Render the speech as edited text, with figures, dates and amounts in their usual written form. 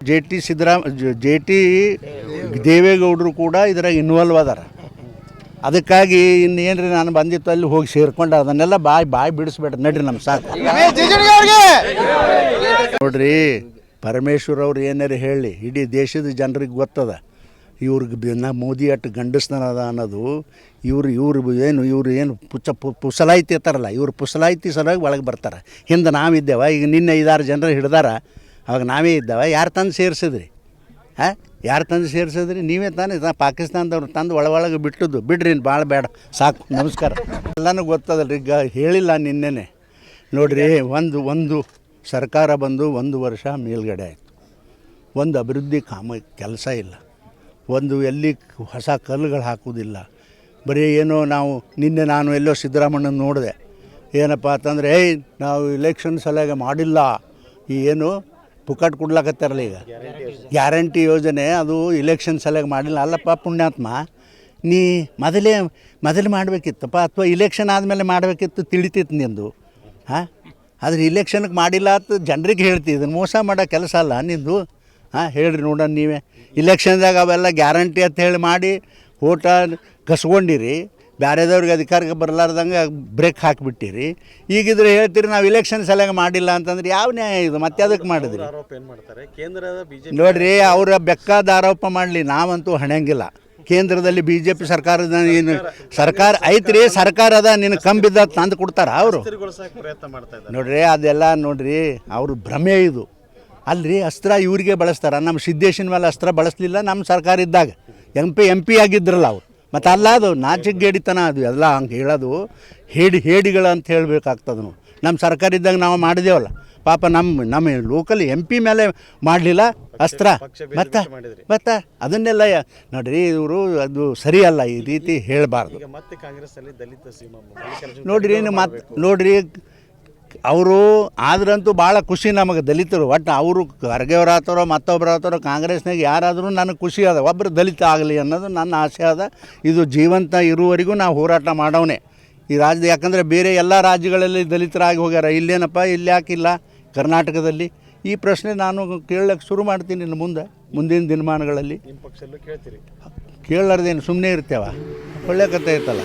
J T ದೇವೇಗೌಡರು ಕೂಡ ಇದ್ರಾಗ ಇನ್ವಾಲ್ವ್ ಅದಾರ. ಅದಕ್ಕಾಗಿ ಇನ್ನೇನ್ರಿ ನಾನು ಬಂದಿತ್ತು ಅಲ್ಲಿ ಹೋಗಿ ಸೇರ್ಕೊಂಡು ಅದನ್ನೆಲ್ಲ ಬಾಯಿ ಬಿಡಿಸ್ಬೇಡ್ರಿ, ನಡ್ರಿ ನಮ್ಮ ಸಾಕು. ನೋಡ್ರಿ, ಪರಮೇಶ್ವರ್ ಅವ್ರು ಏನಾರು ಹೇಳಿ ಇಡೀ ದೇಶದ ಜನರಿಗೆ ಗೊತ್ತದ ಇವ್ರಿಗೆ ಮೋದಿ ಅಟ್ಟು ಗಂಡಸ್ತಾನದ ಅನ್ನೋದು. ಇವ್ರು ಏನು ಪುಸಲಾಯ್ತಿ ಇರ್ತಾರಲ್ಲ, ಇವ್ರು ಪುಸಲಾಯ್ತಿ ಸಲುವಾಗಿ ಒಳಗೆ ಬರ್ತಾರೆ. ಹಿಂದೆ ನಾವಿದ್ದೇವ, ಈಗ ನಿನ್ನೆ 5-6 ಜನರು ಹಿಡ್ದಾರ, ಅವಾಗ ನಾವೇ ಇದ್ದಾವ. ಯಾರು ತಂದು ಸೇರಿಸಿದ್ರಿ? ಯಾರು ತಂದು ಸೇರಿಸಿದ್ರಿ? ನೀವೇ ತಾನೇ ಪಾಕಿಸ್ತಾನದವ್ರು ತಂದು ಒಳಗೆ ಬಿಟ್ಟದ್ದು. ಬಿಡ್ರಿ, ಭಾಳ ಬೇಡ, ಸಾಕು, ನಮಸ್ಕಾರ. ಎಲ್ಲನೂ ಗೊತ್ತದಲ್ರಿ. ಈಗ ಹೇಳಿಲ್ಲ ನಿನ್ನೆನೆ. ನೋಡಿರಿ, ಒಂದು ಸರ್ಕಾರ ಬಂದು 1 ವರ್ಷ ಮೇಲ್ಗಡೆ ಆಯಿತು. ಒಂದು ಅಭಿವೃದ್ಧಿ ಕೆಲಸ ಇಲ್ಲ, ಎಲ್ಲಿ ಹೊಸ ಕಲ್ಲುಗಳು ಹಾಕೋದಿಲ್ಲ. ಬರೀ ಏನೋ ನಿನ್ನೆ ನಾನು ಎಲ್ಲೋ ಸಿದ್ದರಾಮಣ್ಣನ ನೋಡಿದೆ. ಏನಪ್ಪ ಅಂತಂದರೆ, ನಾವು ಇಲೆಕ್ಷನ್ ಸಲಹೆ ಮಾಡಿಲ್ಲ, ಏನು ಪುಕ್ಕಟ್ ಕೊಡ್ಲಾಕತ್ತಾರಲ್ಲ ಈಗ ಗ್ಯಾರಂಟಿ ಯೋಜನೆ, ಅದು ಇಲೆಕ್ಷನ್ ಸಲಹೆ ಮಾಡಿಲ್ಲ. ಅಲ್ಲಪ್ಪ ಪುಣ್ಯಾತ್ಮ, ನೀ ಮೊದಲೇ ಮಾಡಬೇಕಿತ್ತಪ್ಪ, ಅಥವಾ ಇಲೆಕ್ಷನ್ ಆದಮೇಲೆ ಮಾಡಬೇಕಿತ್ತು, ತಿಳಿತಿತ್ತು ನಿಂದು. ಆದರೆ ಇಲೆಕ್ಷನ್ಗೆ ಮಾಡಿಲ್ಲ ಅಂತ ಜನರಿಗೆ ಹೇಳ್ತಿ, ಇದನ್ನು ಮೋಸ ಮಾಡೋ ಕೆಲಸ ಅಲ್ಲ ನಿಂದು. ಹೇಳ್ರಿ ನೋಡೋಣ, ನೀವೇ ಇಲೆಕ್ಷನ್ದಾಗ ಅವೆಲ್ಲ ಗ್ಯಾರಂಟಿ ಅಂತ ಹೇಳಿ ಮಾಡಿ ಓಟ ಕಸ್ಕೊಂಡಿರಿ, ಬೇರೆದವ್ರಿಗೆ ಅಧಿಕಾರಕ್ಕೆ ಬರಲಾರ್ದಂಗೆ ಬ್ರೇಕ್ ಹಾಕಿಬಿಟ್ಟಿರಿ. ಈಗಿದ್ರೆ ಹೇಳ್ತೀರಿ ನಾವು ಇಲೆಕ್ಷನ್ ಸಲಹೆ ಮಾಡಿಲ್ಲ ಅಂತಂದ್ರೆ ಯಾವ ನ್ಯಾಯ ಇದು? ಮತ್ತೆ ಅದಕ್ಕೆ ಮಾಡಿದ್ರಿ ನೋಡ್ರಿ. ಅವರ ಬೆಕ್ಕಾದ ಆರೋಪ ಮಾಡಲಿ, ನಾವಂತೂ ಹಣಂಗಿಲ್ಲ. ಕೇಂದ್ರದಲ್ಲಿ BJP ಸರ್ಕಾರದ ಸರ್ಕಾರ ಐತ್ರಿ, ಸರ್ಕಾರ ಅದ, ನಿನ್ನ ಕಂಬಿದ್ದ ತಂದು ಕೊಡ್ತಾರ ಅವರು. ನೋಡ್ರಿ, ಅದೆಲ್ಲ ನೋಡ್ರಿ ಅವ್ರ ಭ್ರಮೆ ಇದು. ಅಲ್ರಿ, ಅಸ್ತ್ರ ಇವ್ರಿಗೆ ಬಳಸ್ತಾರೆ. ನಮ್ಮ ಸಿದ್ದೇಶನ ಮೇಲೆ ಅಸ್ತ್ರ ಬಳಸಲಿಲ್ಲ ನಮ್ಮ ಸರ್ಕಾರ ಇದ್ದಾಗ. ಎಂ ಪಿ ಆಗಿದ್ರಲ್ಲ ಅವ್ರು. ಮತ್ತು ಅಲ್ಲ, ಅದು ನಾಚಿಕೆಗೇಡಿತನ ಅದು ಎಲ್ಲ. ಹಂಗೆ ಹೇಳೋದು ಹೇಡಿಗಳು ಅಂತ ಹೇಳಬೇಕಾಗ್ತದೆ. ನಮ್ಮ ಸರ್ಕಾರ ಇದ್ದಾಗ ನಾವು ಮಾಡಿದೇವಲ್ಲ, ಪಾಪ ನಮ್ಮ ಲೋಕಲ್ MP ಮೇಲೆ ಮಾಡಲಿಲ್ಲ ಅಸ್ತ್ರ. ಮತ್ತೆ ಅದನ್ನೆಲ್ಲ ನೋಡ್ರಿ, ಇವರು ಅದು ಸರಿಯಲ್ಲ, ಈ ರೀತಿ ಹೇಳಬಾರ್ದು. ನೋಡ್ರಿ ಅವರು ಆದ್ರಂತೂ ಭಾಳ ಖುಷಿ ನಮಗೆ ದಲಿತರು. ಒಟ್ಟು ಅವರು ಖರ್ಗೆಯವ್ರು ಆತರೋ ಮತ್ತೊಬ್ಬರು ಆತರೋ ಕಾಂಗ್ರೆಸ್ನಾಗ ಯಾರಾದರೂ ನನಗೆ ಖುಷಿ ಅದ, ಒಬ್ಬರು ದಲಿತ ಆಗಲಿ ಅನ್ನೋದು ನನ್ನ ಆಸೆ ಅದ. ಇದು ಜೀವಂತ ಇರುವವರೆಗೂ ನಾವು ಹೋರಾಟ ಮಾಡೋನೆ ಈ ರಾಜ್ಯದ. ಯಾಕಂದರೆ ಬೇರೆ ಎಲ್ಲ ರಾಜ್ಯಗಳಲ್ಲಿ ದಲಿತರಾಗಿ ಹೋಗ್ಯಾರ, ಇಲ್ಲೇನಪ್ಪ ಇಲ್ಲಿ ಯಾಕಿಲ್ಲ ಕರ್ನಾಟಕದಲ್ಲಿ? ಈ ಪ್ರಶ್ನೆ ನಾನು ಕೇಳಕ್ಕೆ ಶುರು ಮಾಡ್ತೀನಿ ಇನ್ನು ಮುಂದಿನ ದಿನಮಾನಗಳಲ್ಲಿ. ಕೇಳಲಾರ್ದೇನು ಸುಮ್ಮನೆ ಇರ್ತೇವ? ಒಳ್ಳೆ ಕಥೆ ಐತಲ್ಲ.